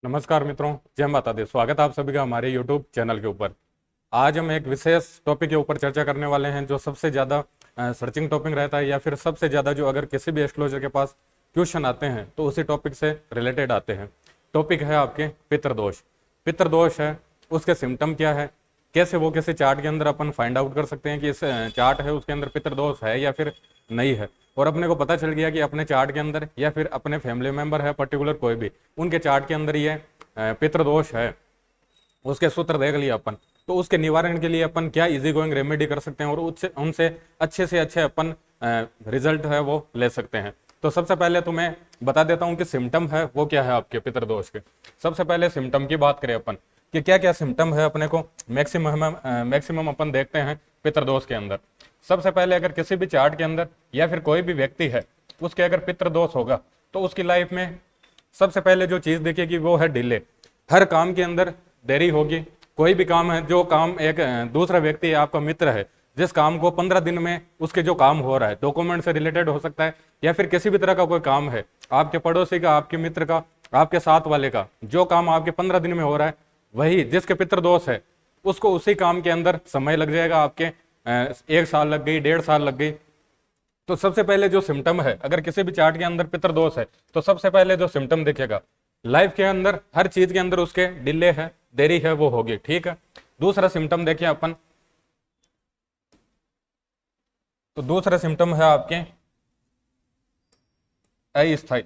नमस्कार मित्रों, जय माता दी। स्वागत है आप सभी का हमारे YouTube चैनल के ऊपर। आज हम एक विशेष टॉपिक के ऊपर चर्चा करने वाले हैं जो सबसे ज़्यादा सर्चिंग टॉपिक रहता है, या फिर सबसे ज़्यादा जो अगर किसी भी एस्ट्रोलॉजर के पास क्वेश्चन आते हैं तो उसी टॉपिक से रिलेटेड आते हैं। टॉपिक है आपके पितृदोष। पितृदोष है, उसके सिम्टम क्या है, कैसे वो किसी चार्ट के अंदर अपन फाइंड आउट कर सकते हैं कि इस चार्ट है उसके अंदर पितृदोष है या फिर नहीं है। और अपने को पता चल गया कि अपने चार्ट के अंदर या फिर अपने फैमिली मेंबर है पर्टिकुलर कोई भी, उनके चार्ट के अंदर ये पितृदोष है, उसके सूत्र देख लिया अपन, तो उसके निवारण के लिए अपन क्या इजी गोइंग रेमेडी कर सकते हैं और उससे उनसे अच्छे से अच्छे अपन रिजल्ट है वो ले सकते हैं। तो सबसे पहले तो मैं बता देता हूं कि सिम्टम है वो क्या है आपके पितृदोष के। सबसे पहले सिम्टम की बात करें अपन कि क्या क्या सिम्टम है अपने को मैक्सिमम अपन देखते हैं पितृदोष के अंदर। सबसे पहले अगर किसी भी चार्ट के अंदर या फिर कोई भी व्यक्ति है उसके अगर पितृदोष होगा तो उसकी लाइफ में सबसे पहले जो चीज दिखेगी वो है डिले। हर काम के अंदर देरी होगी। कोई भी काम है, जो काम एक दूसरा व्यक्ति आपका मित्र है, जिस काम को 15 दिन में उसके जो काम हो रहा है, डॉक्यूमेंट से रिलेटेड हो सकता है या फिर किसी भी तरह का कोई काम है, आपके पड़ोसी का, आपके मित्र का, आपके साथ वाले का, जो काम आपके 15 दिन में हो रहा है, वही जिसके पितृदोष है उसको उसी काम के अंदर समय लग जाएगा। आपके 1 साल लग गई, 1.5 साल लग गई। तो सबसे पहले जो सिम्टम है, अगर किसी भी चार्ट के अंदर पितृदोष है तो सबसे पहले जो सिम्टम दिखेगा लाइफ के अंदर, हर चीज के अंदर उसके डिले है, देरी है, वो होगी। ठीक है। दूसरा सिम्टम देखिए अपन, तो दूसरा सिम्टम है आपके अस्थायी,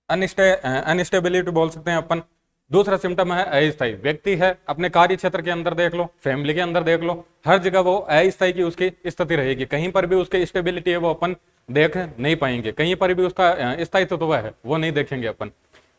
अनस्टेबिलिटी बोल सकते हैं अपन। दूसरा सिम्टम है अस्थायी। व्यक्ति है, अपने कार्य क्षेत्र के अंदर देख लो, फैमिली के अंदर देख लो, हर जगह वो अस्थायी की उसकी स्थिति रहेगी। कहीं पर भी उसकी स्टेबिलिटी है वो अपन देख नहीं पाएंगे, कहीं पर भी उसका स्थायित्व तो है वो नहीं देखेंगे अपन।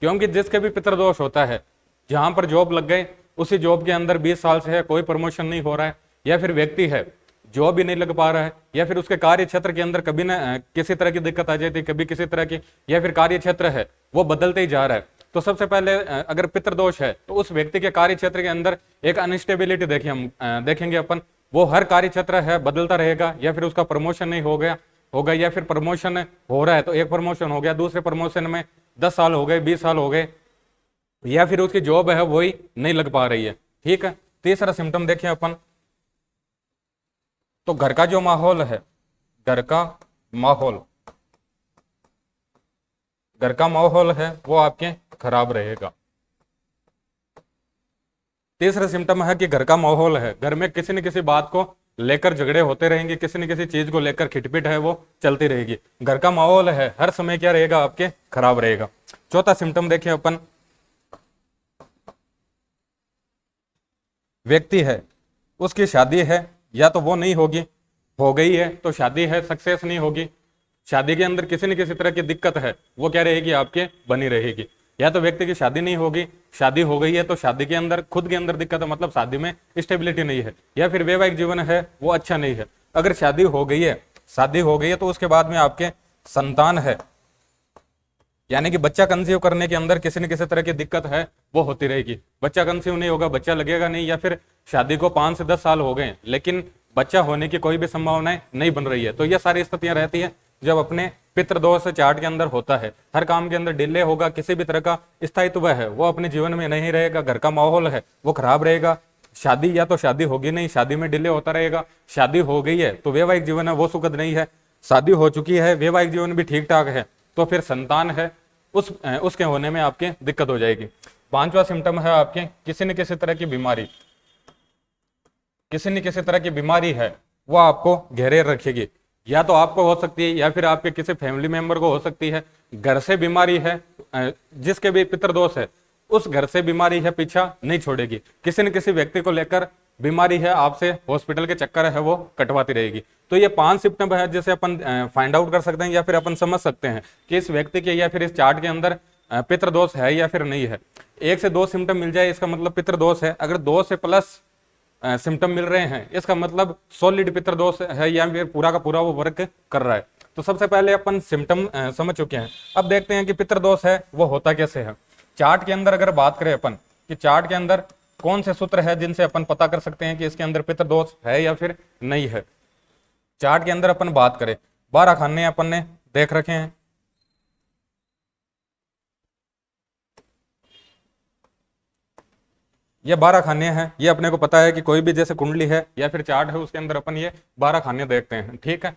क्योंकि जिसके भी पितृदोष होता है, जहां पर जॉब लग गए उसी जॉब के अंदर 20 साल से है, कोई प्रमोशन नहीं हो रहा है, या फिर व्यक्ति है जॉब भी नहीं लग पा रहा है, या फिर उसके कार्य क्षेत्र के अंदर कभी ना किसी तरह की दिक्कत आ जाती है, कभी किसी तरह की, या फिर कार्य क्षेत्र है वो बदलते ही जा रहा है। तो सबसे पहले अगर पितृदोष है तो उस व्यक्ति के कार्य क्षेत्र के अंदर एक अनस्टेबिलिटी देखिए, हम देखेंगे अपन, वो हर कार्य क्षेत्र है बदलता रहेगा, या फिर उसका प्रमोशन नहीं होगा, या फिर प्रमोशन हो रहा है तो एक प्रमोशन हो गया, दूसरे प्रमोशन में 10 साल हो गए, 20 साल हो गए, या फिर उसकी जॉब है वही नहीं लग पा रही है। ठीक है। तीसरा सिम्टम देखिए अपन, तो घर का जो माहौल है, घर का माहौल है वो आपके खराब रहेगा। तीसरा सिम्टम है कि घर का माहौल है, घर में किसी न किसी बात को लेकर झगड़े होते रहेंगे, किसी न किसी चीज को लेकर खिटपिट है वो चलती रहेगी। घर का माहौल है हर समय क्या रहेगा, आपके खराब रहेगा। चौथा सिम्टम देखिए अपन, व्यक्ति है उसकी शादी है या तो वो नहीं होगी, हो गई है तो शादी है सक्सेस नहीं होगी, शादी के अंदर किसी न किसी तरह की दिक्कत है वो क्या रहेगी, आपके बनी रहेगी। या तो व्यक्ति की शादी नहीं होगी, शादी हो गई है तो शादी के अंदर खुद के अंदर दिक्कत है, मतलब शादी में स्टेबिलिटी नहीं है, या फिर वैवाहिक जीवन है वो अच्छा नहीं है। अगर शादी हो गई है तो उसके बाद में आपके संतान है, यानी कि बच्चा कंसीव करने के अंदर किसी न किसी तरह की दिक्कत है वो होती रहेगी। बच्चा कंसीव नहीं होगा, बच्चा लगेगा नहीं, या फिर शादी को 5 से 10 साल हो गए लेकिन बच्चा होने की कोई भी संभावनाएं नहीं बन रही है। तो ये सारी स्थितियां रहती है जब अपने पितृदोष चार्ट के अंदर होता है। हर काम के अंदर डिले होगा, किसी भी तरह का स्थायित्व है वो अपने जीवन में नहीं रहेगा, घर का माहौल है वो खराब रहेगा, शादी या तो शादी होगी नहीं, शादी में डिले होता रहेगा, शादी हो गई है तो वैवाहिक जीवन है वो सुखद नहीं है, शादी हो चुकी है वैवाहिक जीवन भी ठीक ठाक है तो फिर संतान है उसके होने में आपके दिक्कत हो जाएगी। पांचवा सिम्टम है आपके किसी न किसी तरह की बीमारी, किसी न किसी तरह की बीमारी है वो आपको घेरे रखेगी, या तो आपको हो सकती है या फिर आपके किसी फैमिली मेंबर को हो सकती है। घर से बीमारी है, जिसके भी पितृदोष है उस घर से बीमारी है पीछा नहीं छोड़ेगी, किसी न किसी व्यक्ति को लेकर बीमारी है आपसे हॉस्पिटल के चक्कर है वो कटवाती रहेगी। तो ये 5 सिम्टम है जिसे अपन फाइंड आउट कर सकते हैं या फिर अपन समझ सकते हैं कि इस व्यक्ति के या फिर इस चार्ट के अंदर पितृदोष है या फिर नहीं है। 1 से 2 सिम्टम मिल जाए इसका मतलब पितृदोष है, अगर 2 से प्लस सिम्टम मिल रहे हैं इसका मतलब सॉलिड पितृदोष है या फिर पूरा का पूरा वो वर्क कर रहा है। तो सबसे पहले अपन सिम्टम समझ चुके हैं। अब देखते हैं कि पितृदोष है वो होता कैसे है। चार्ट के अंदर अगर बात करें अपन कि चार्ट के अंदर कौन से सूत्र है जिनसे अपन पता कर सकते हैं कि इसके अंदर पितृदोष है या फिर नहीं है। चार्ट के अंदर अपन बात करें, 12 खाने अपन ने देख रखे हैं, ये 12 खाने हैं, ये अपने को पता है कि कोई भी जैसे कुंडली है या फिर चार्ट है उसके अंदर अपन ये 12 खाने देखते हैं, ठीक है।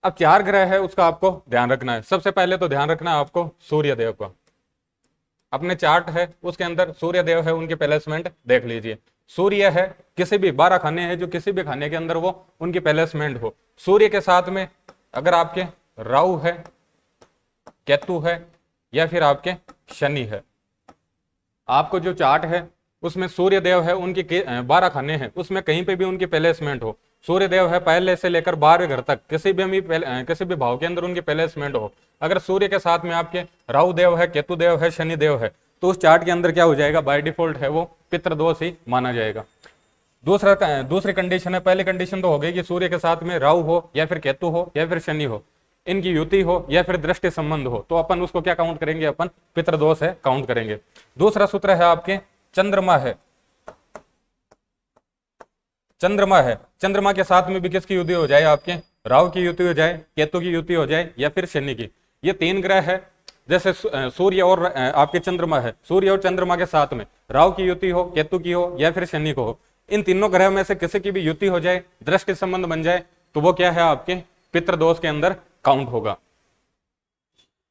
अब 4 ग्रह है उसका आपको ध्यान रखना है। सबसे पहले तो ध्यान रखना है आपको सूर्य देव का। अपने चार्ट है उसके अंदर सूर्य देव है, उनकी प्लेसमेंट देख लीजिए। सूर्य है, किसी भी 12 खाने हैं जो किसी भी खाने के अंदर वो उनकी प्लेसमेंट हो। सूर्य के साथ में अगर आपके राहु है, केतु है या फिर आपके शनि है, आपको जो चार्ट है उसमें सूर्य देव है, उनकी 12 खाने हैं, उसमें कहीं पे भी उनकी प्लेसमेंट हो, सूर्य देव है पहले से लेकर 12वें घर तक किसी भी भाव के अंदर उनकी प्लेसमेंट हो, अगर सूर्य के साथ में आपके राहु देव है, केतु देव है, शनि देव है, तो उस चार्ट के अंदर क्या हो जाएगा, बाय डिफॉल्ट है वो पितृदोष ही माना जाएगा। दूसरी कंडीशन है, पहली कंडीशन तो हो गई कि सूर्य के साथ में राहु हो या फिर केतु हो या फिर शनि हो, इनकी युति हो या फिर दृष्टि संबंध हो, तो अपन उसको क्या काउंट करेंगे, अपन पितृदोष है काउंट करेंगे। दूसरा सूत्र है आपके चंद्रमा है। चंद्रमा है, चंद्रमा के साथ में भी किसकी युति हो जाए, आपके राहु की युति हो जाए, केतु की युति हो जाए या फिर शनि की। ये 3 ग्रह है, जैसे सूर्य और आपके चंद्रमा है, सूर्य और चंद्रमा के साथ में राहु की युति हो, केतु की हो या फिर शनि को हो, इन तीनों ग्रह में से किसी की भी युति हो जाए, दृष्टि संबंध बन जाए, तो वो क्या है, आपके पितृदोष के अंदर काउंट होगा।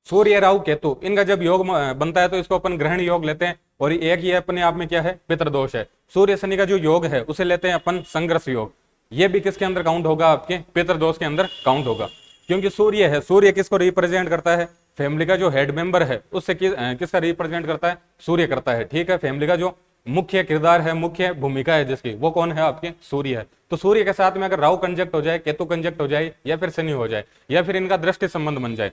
सूर्य राहु केतु इनका जब योग बनता है तो इसको अपन ग्रहण योग लेते हैं, और एक ही अपने आप में क्या है, पितृदोष है। सूर्य शनि का जो योग है उसे लेते हैं अपन संघर्ष योग, ये भी किसके अंदर काउंट होगा, आपके पितृदोष के अंदर काउंट होगा। क्योंकि सूर्य है, सूर्य किसको रिप्रेजेंट करता है, फैमिली का जो हेड मेंबर है उससे किसका रिप्रेजेंट करता है, सूर्य करता है, ठीक है। फैमिली का जो मुख्य किरदार है, मुख्य भूमिका है जिसकी, वो कौन है, आपके सूर्य है। तो सूर्य के साथ में अगर राहु कंजक्ट हो जाए, केतु कंजक्ट हो जाए या फिर शनि हो जाए या फिर इनका दृष्टि संबंध बन जाए,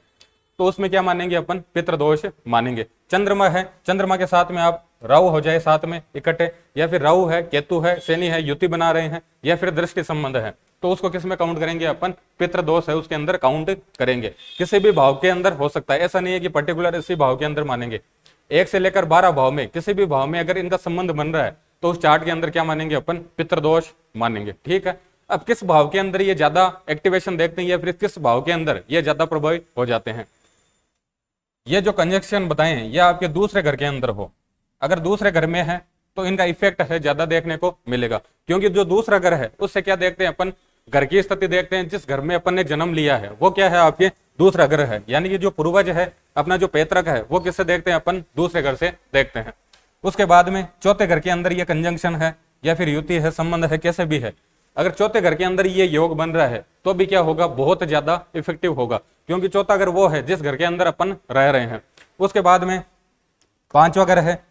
तो उसमें क्या मानेंगे, अपन पितृदोष मानेंगे। चंद्रमा है, चंद्रमा के साथ में आप राहु हो जाए साथ में इकट्ठे, या फिर राहु है, केतु है, शनि है, युति बना रहे हैं या फिर दृष्टि संबंध है, तो उसको किस में काउंट करेंगे, अपन पितृदोष है उसके अंदर काउंट करेंगे। किसी भी भाव के अंदर हो सकता है, ऐसा नहीं है कि पर्टिकुलर इसी भाव के अंदर मानेंगे। 1 से लेकर 12 भाव में किसी भी भाव में अगर इनका संबंध बन रहा है तो उस चार्ट के अंदर क्या मानेंगे, अपन पितृदोष मानेंगे, ठीक है। अब किस भाव के अंदर ये ज्यादा एक्टिवेशन देखते हैं या फिर किस भाव के अंदर ये ज्यादा प्रभावित हो जाते हैं, ये जो कंजक्शन बताए हैं ये आपके दूसरे घर के अंदर हो, अगर दूसरे घर में है तो इनका इफेक्ट है ज्यादा देखने को मिलेगा। क्योंकि जो दूसरा घर है उससे क्या देखते हैं, अपन घर की स्थिति देखते हैं, जिस घर में अपन ने जन्म लिया है वो क्या है, आपके दूसरा घर है, यानी कि जो पूर्वज है, अपना जो पैतृक है, वो किससे देखते हैं, अपन दूसरे घर से देखते हैं। उसके बाद में चौथे घर के अंदर ये कंजंक्शन है या फिर युति है, संबंध है, कैसे भी है, अगर चौथे घर के अंदर ये योग बन रहा है तो भी क्या होगा, बहुत ज्यादा इफेक्टिव होगा, क्योंकि चौथा घर वो है जिस घर के अंदर अपन रह रहे हैं। उसके बाद में 5वां घर है,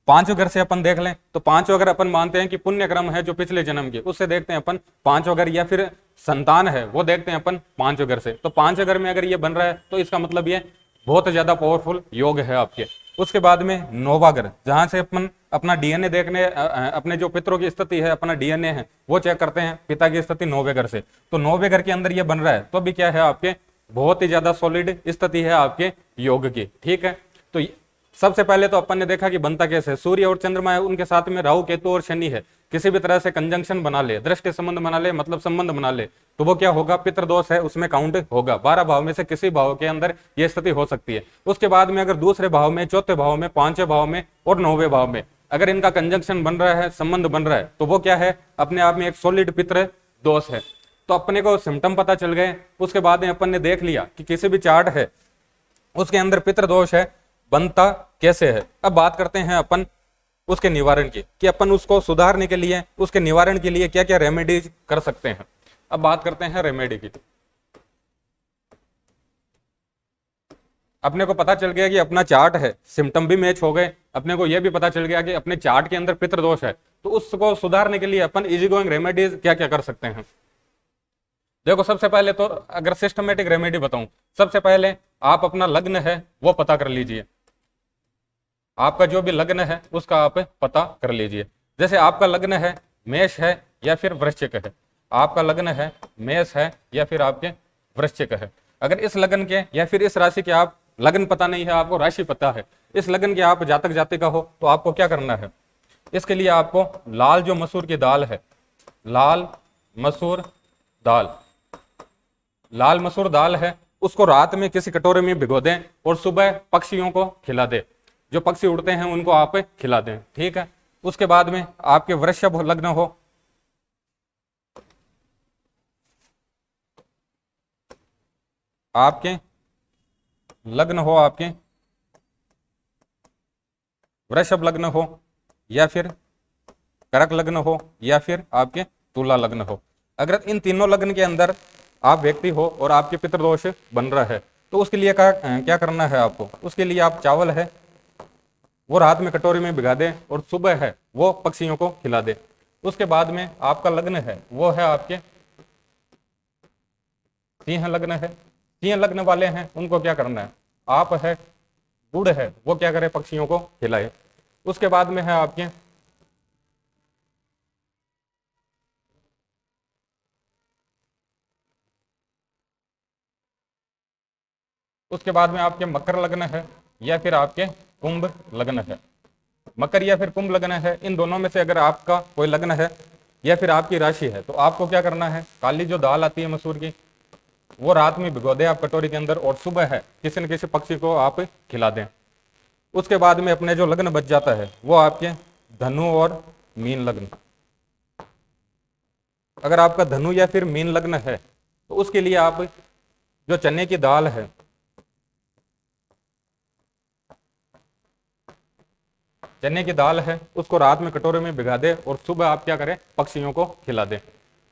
5वें घर से अपन देख लें तो 5वां घर अपन मानते हैं कि पुण्य क्रम है जो पिछले जन्म के, उससे देखते हैं अपन 5वां घर, या फिर संतान है वो देखते हैं अपन 5वें घर से। तो 5वें घर में अगर ये बन रहा है तो इसका मतलब ये बहुत ज्यादा पावरफुल योग है आपके। उसके बाद में 9वां घर, जहां से अपन अपना डीएनए देखने, अपने जो पितरों की स्थिति है, अपना डीएनए है वो चेक करते हैं, पिता की स्थिति 9वें घर से, तो 9वें घर के अंदर ये बन रहा है तो भी क्या है, आपके बहुत ही ज्यादा सॉलिड स्थिति है आपके योग की, ठीक है। तो सबसे पहले तो अपन ने देखा कि बनता कैसे है, सूर्य और चंद्रमा है, उनके साथ में राहु केतु और शनि है, किसी भी तरह से कंजंक्शन बना ले, दृष्टि संबंध बना ले, मतलब संबंध बना ले, तो वो क्या होगा, पितृदोष है उसमें काउंट होगा। 12 भाव में से किसी भाव के अंदर ये स्थिति हो सकती है। उसके बाद में अगर दूसरे भाव में, चौथे भाव में, 5वें भाव में और 9वें भाव में अगर इनका कंजंक्शन बन रहा है, संबंध बन रहा है, तो वो क्या है, अपने आप में एक सॉलिड पितृ दोष है। तो अपने को सिम्टम पता चल गए। उसके बाद में अपन ने देख लिया कि किसी भी चार्ट है उसके अंदर पितृदोष है, बनता कैसे है। अब बात करते हैं अपन उसके निवारण की, कि अपन उसको सुधारने के लिए, उसके निवारण के लिए क्या क्या रेमेडीज कर सकते हैं। अब बात करते हैं रेमेडी की। अपने को पता चल गया कि अपना चार्ट है, सिम्टम भी मैच हो गए, अपने को यह भी पता चल गया कि अपने चार्ट के अंदर पितृदोष है, तो उसको सुधारने के लिए अपन इजी गोइंग रेमेडीज क्या क्या कर सकते हैं। देखो, सबसे पहले तो अगर सिस्टमेटिक रेमेडी बताऊं, सबसे पहले आप अपना लग्न है वो पता कर लीजिए। आपका जो भी लग्न है उसका आप पता कर लीजिए। जैसे आपका लग्न है मेष है या फिर वृश्चिक है, आपका लग्न है मेष है या फिर आपके वृश्चिक है। अगर इस लग्न के या फिर इस राशि के, आप लग्न पता नहीं है, आपको राशि पता है, इस लग्न के आप जातक जातिका हो, तो आपको क्या करना है, इसके लिए आपको लाल जो मसूर की दाल है, लाल मसूर दाल, लाल मसूर दाल है, उसको रात में किसी कटोरे में भिगो दें और सुबह पक्षियों को खिला दें। जो पक्षी उड़ते हैं उनको आप खिला दें, ठीक है। उसके बाद में आपके वृषभ लग्न हो, आपके लग्न हो, आपके वृषभ लग्न हो, या फिर कर्क लग्न हो, या फिर आपके तुला लग्न हो। अगर इन तीनों लग्न के अंदर आप व्यक्ति हो और आपके पितृदोष बन रहा है, तो उसके लिए क्या करना है आपको? उसके लिए आप चावल है वो रात में कटोरी में भिगा दें और सुबह है वो पक्षियों को खिला दें। उसके बाद में आपका लग्न है वो है आपके सिंह लग्न है। सिंह लग्न वाले हैं उनको क्या करना है? आप है गुड़ है वो क्या करे? पक्षियों को खिलाए। उसके बाद में है आपके उसके बाद में आपके मकर लग्न है या फिर आपके कुंभ लग्न है। मकर या फिर कुंभ लग्न है, इन दोनों में से अगर आपका कोई लग्न है या फिर आपकी राशि है, तो आपको क्या करना है? काली जो दाल आती है मसूर की, वो रात में भिगो दें आप कटोरी के अंदर, और सुबह है किसी न किसी पक्षी को आप खिला दें। उसके बाद में अपने जो लग्न बच जाता है वो आपके धनु और मीन लग्न। अगर आपका धनु या फिर मीन लग्न है, तो उसके लिए आप जो चने की दाल है, चने की दाल है उसको रात में कटोरे में भिगा दे और सुबह आप क्या करें? पक्षियों को खिला दें।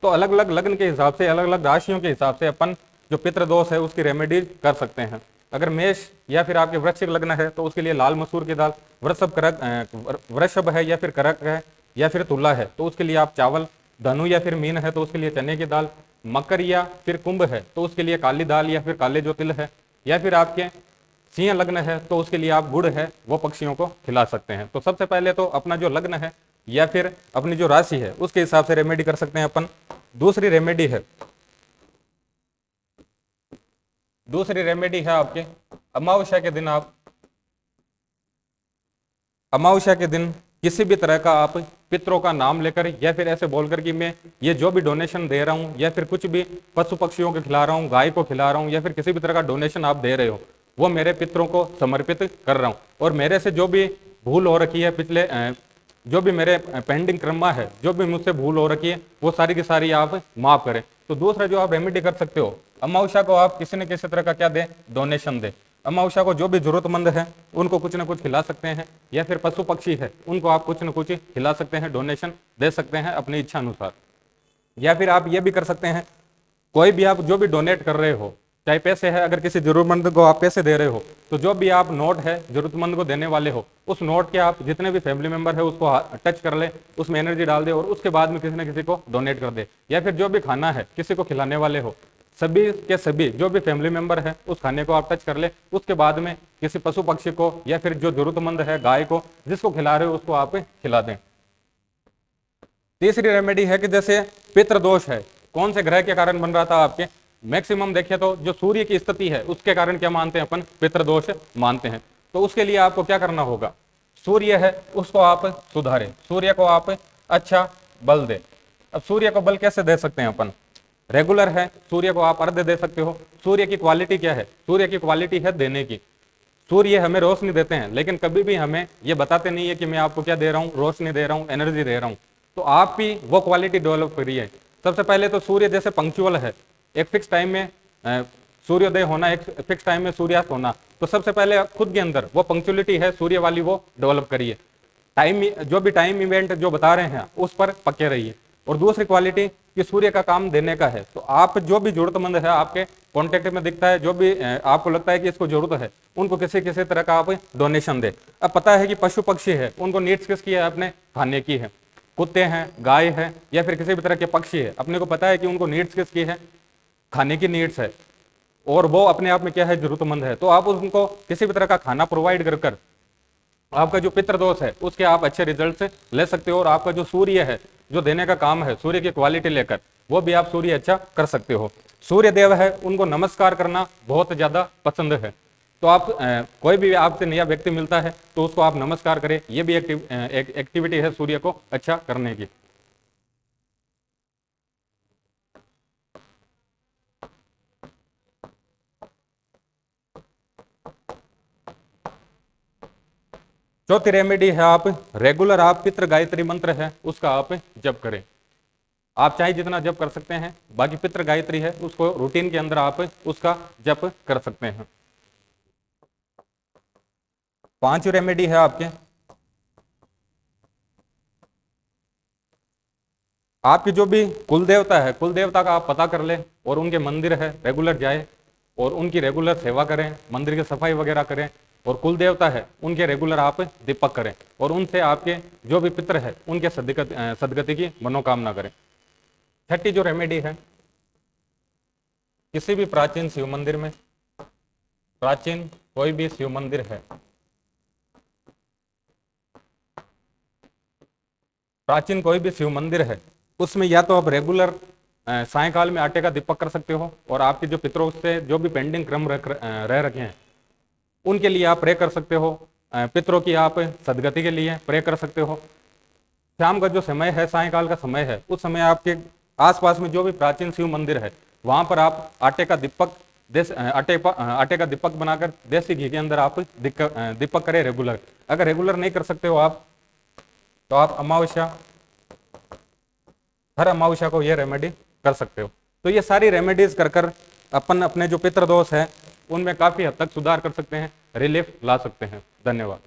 तो अलग अलग लग्न के हिसाब से, अलग अलग राशियों के हिसाब से अपन जो पितृदोष है उसकी रेमेडी कर सकते हैं। अगर मेष या फिर आपके वृश्चिक लग्न है तो उसके लिए लाल मसूर की दाल, वृषभ है या फिर कर्क है या फिर तुला है तो उसके लिए आप चावल, धनु या फिर मीन है तो उसके लिए चने की दाल, मकर या फिर कुंभ है तो उसके लिए काली दाल या फिर काले जो तिल है, या फिर आपके सिंह लग्न है तो उसके लिए आप गुड़ है वो पक्षियों को खिला सकते हैं। तो सबसे पहले तो अपना जो लग्न है या फिर अपनी जो राशि है उसके हिसाब से रेमेडी कर सकते हैं अपन। दूसरी रेमेडी है दूसरी रेमेडी है आपके अमावस्या के दिन। आप अमावस्या के दिन किसी भी तरह का आप पितरों का नाम लेकर या फिर ऐसे बोलकर कि मैं ये जो भी डोनेशन दे रहा हूं या फिर कुछ भी पशु पक्षियों को खिला रहा हूं, गाय को खिला रहा हूं, या फिर किसी भी तरह का डोनेशन आप दे रहे हो, वो मेरे पितरों को समर्पित कर रहा हूं। और मेरे से जो भी भूल हो रखी है पिछले जो भी मेरे पेंडिंग क्रम है, जो भी मुझसे भूल हो रखी है, वो सारी की सारी आप माफ करें। तो दूसरा जो आप रेमेडी कर सकते हो, अमावस्या को आप किसी न किसी तरह का क्या दें? डोनेशन दें। अमावस्या को जो भी जरूरतमंद है उनको कुछ ना कुछ खिला सकते हैं, या फिर पशु पक्षी है उनको आप कुछ न कुछ खिला सकते हैं, डोनेशन दे सकते हैं अपनी इच्छा अनुसार। या फिर आप ये भी कर सकते हैं, कोई भी आप जो भी डोनेट कर रहे हो, चाहे पैसे है, अगर किसी जरूरतमंद को आप पैसे दे रहे हो तो जो भी आप नोट है जरूरतमंद को देने वाले हो, उस नोट के आप जितने भी फैमिली मेंबर है उसको टच कर ले, उसमें एनर्जी डाल दे और उसके बाद में किसी न किसी को डोनेट कर दे। या फिर जो भी खाना है किसी को खिलाने वाले हो, सभी के सभी जो भी फैमिली मेंबर है उस खाने को आप टच कर ले, उसके बाद में किसी पशु पक्षी को या फिर जो जरूरतमंद है गाय को जिसको खिला रहे हो उसको आप खिला दें। तीसरी रेमेडी है कि जैसे पितृदोष है, कौन से ग्रह के कारण बन रहा था आपके? मैक्सिमम देखें तो जो सूर्य की स्थिति है उसके कारण क्या मानते हैं अपन? पितृदोष मानते हैं। तो उसके लिए आपको क्या करना होगा? सूर्य है उसको आप सुधारें, सूर्य को आप अच्छा बल दे। अब सूर्य को बल कैसे दे सकते हैं अपन? रेगुलर है सूर्य को आप अर्घ्य दे सकते हो। सूर्य की क्वालिटी क्या है? सूर्य की क्वालिटी है देने की। सूर्य हमें रोशनी देते हैं, लेकिन कभी भी हमें ये बताते नहीं है कि मैं आपको क्या दे रहा हूँ? रोशनी दे रहा हूँ, एनर्जी दे रहा हूँ। तो आप भी वो क्वालिटी डेवलप करिए। सबसे पहले तो सूर्य जैसे पंक्चुअल है, एक फिक्स टाइम में सूर्योदय होना, एक फिक्स टाइम में सूर्यास्त होना, तो सबसे पहले खुद के अंदर वो पंक्चुअलिटी है सूर्य वाली वो डेवलप करिए। टाइम जो भी टाइम इवेंट जो बता रहे हैं उस पर पक्के रहिए। और दूसरी क्वालिटी कि सूर्य का काम देने का है, तो आप जो भी जरूरतमंद है आपके कॉन्टेक्ट में दिखता है, जो भी आपको लगता है कि इसको जरूरत है, उनको किसी किसी तरह का आप डोनेशन दे। अब पता है कि पशु पक्षी है उनको नीड्स किसकी है? अपने खाने की है। कुत्ते हैं, गाय है, या फिर किसी भी तरह के पक्षी है, अपने को पता है कि उनको नीड्स किसकी है? खाने की नीड्स है, और वो अपने आप में क्या है? जरूरतमंद है। तो आप उनको किसी भी तरह का खाना प्रोवाइड कर कर आपका जो पितृदोष है उसके आप अच्छे रिजल्ट ले सकते हो। और आपका जो सूर्य है जो देने का काम है, सूर्य की क्वालिटी लेकर, वो भी आप सूर्य अच्छा कर सकते हो। सूर्य देव है उनको नमस्कार करना बहुत ज्यादा पसंद है। तो आप कोई भी आपसे नया व्यक्ति मिलता है तो उसको आप नमस्कार करें, ये भी एक एक्टिविटी है सूर्य को अच्छा करने की। चौथी रेमेडी है आप रेगुलर आप पितृ गायत्री मंत्र है उसका आप जप करें। आप चाहे जितना जप कर सकते हैं, बाकी पितृ गायत्री है उसको रूटीन के अंदर आप उसका जप कर सकते हैं। पांचवी रेमेडी है आपके आपकी जो भी कुल देवता है, कुल देवता का आप पता कर ले और उनके मंदिर है रेगुलर जाए और उनकी रेगुलर सेवा करें, मंदिर की सफाई वगैरह करें। और कुल देवता है उनके रेगुलर आप दीपक करें और उनसे आपके जो भी पितर है उनके सदगति की मनोकामना करें। छठी जो रेमेडी है, किसी भी प्राचीन शिव मंदिर में, प्राचीन कोई भी शिव मंदिर है, प्राचीन कोई भी शिव मंदिर है उसमें या तो आप रेगुलर सायंकाल में आटे का दीपक कर सकते हो और आपके जो पितरों से जो भी पेंडिंग क्रम रह रखे हैं उनके लिए आप प्रे कर सकते हो। पितरों की आप सदगति के लिए प्रे कर सकते हो। शाम का जो समय है, सायंकाल का समय है, उस समय आपके आसपास में जो भी प्राचीन शिव मंदिर है वहां पर आप आटे का दीपक बनाकर देसी घी के अंदर आप दीपक करें रेगुलर। अगर रेगुलर नहीं कर सकते हो आप तो आप हर अमावस्या को ये रेमेडी कर सकते हो। तो ये सारी रेमेडीज कर अपन अपने जो पितृदोष है उनमें काफी हद तक सुधार कर सकते हैं, रिलीफ ला सकते हैं। धन्यवाद।